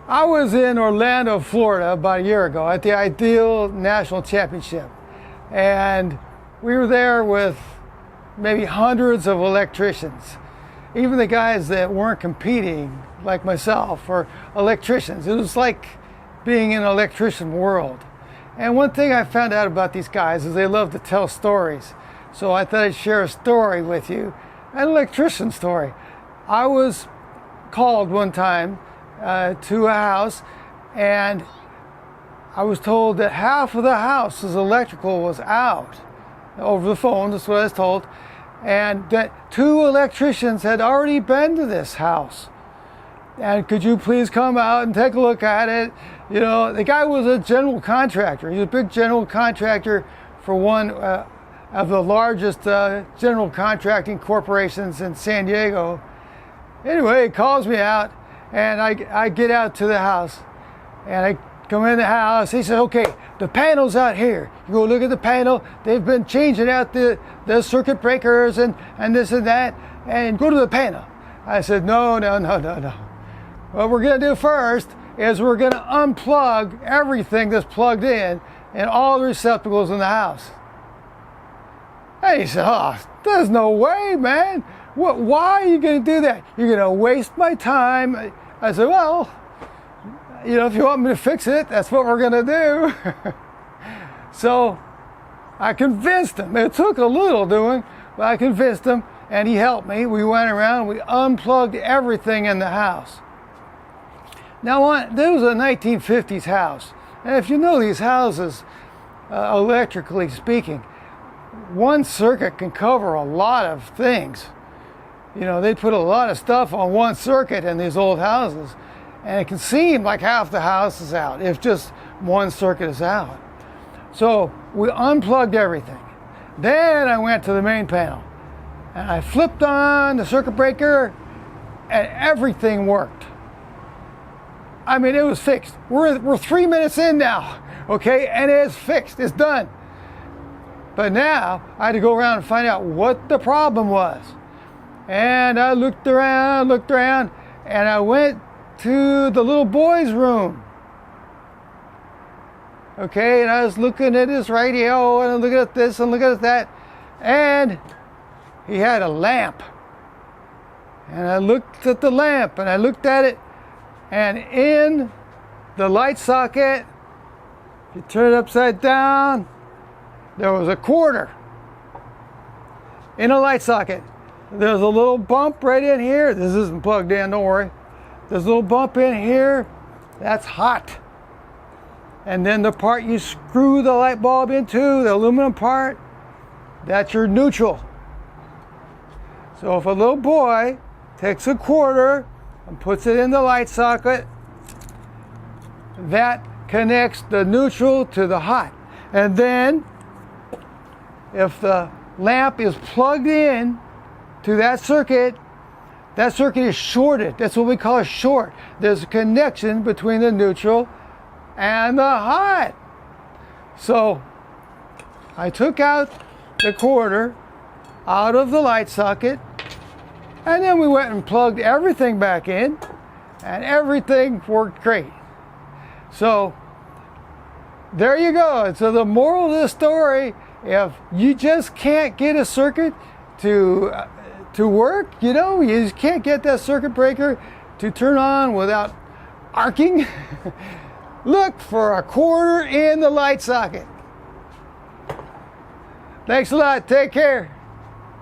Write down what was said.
I was in Orlando, Florida about a year ago at the Ideal National Championship. And we were there with maybe hundreds of electricians. Even the guys that weren't competing, like myself, were electricians. It was like being in an electrician world. And one thing I found out about these guys is they love to tell stories. So I thought I'd share a story with you, an electrician story. I was called one time to a house, and I was told that half of the house's electrical was out over the phone. That's what I was told, and that 2 electricians had already been to this house. And could you please come out and take a look at it? You know, the guy was a general contractor. He's a big general contractor for one of the largest general contracting corporations in San Diego. Anyway, he calls me out, and I get out to the house, and I come in the house. He said, okay, the panel's out here. You go look at the panel. They've been changing out the circuit breakers and this and that, and go to the panel. I said, no. What we're gonna do first is we're gonna unplug everything that's plugged in and all the receptacles in the house. And he said, oh, there's no way, man. Why are you going to do that? You're going to waste my time. I said, well, you know, if you want me to fix it, that's what we're going to do. So I convinced him. It took a little doing, but I convinced him, and he helped me. We went around, we unplugged everything in the house. Now, there was a 1950s house. And if you know these houses, electrically speaking, one circuit can cover a lot of things. You know, they put a lot of stuff on one circuit in these old houses, and it can seem like half the house is out if just one circuit is out. So we unplugged everything. Then I went to the main panel, and I flipped on the circuit breaker, and everything worked. I mean, it was fixed. We're 3 minutes in now, okay, and it's fixed. It's done. But now I had to go around and find out what the problem was. And I looked around, and I went to the little boy's room. Okay, and I was looking at his radio, and looking at this and looking at that, and he had a lamp. And I looked at the lamp, and I looked at it, and in the light socket, you turn it upside down, there was a quarter in a light socket. There's a little bump right in here. This isn't plugged in, don't worry. There's a little bump in here. That's hot. And then the part you screw the light bulb into, the aluminum part, that's your neutral. So if a little boy takes a quarter and puts it in the light socket, that connects the neutral to the hot. And then if the lamp is plugged in to that circuit is shorted. That's what we call a short. There's a connection between the neutral and the hot. So I took out the quarter out of the light socket, and then we went and plugged everything back in, and everything worked great. So there you go. And so the moral of the story, if you just can't get a circuit to work, you know, you just can't get that circuit breaker to turn on without arcing, look for a quarter in the light socket. Thanks a lot. Take care.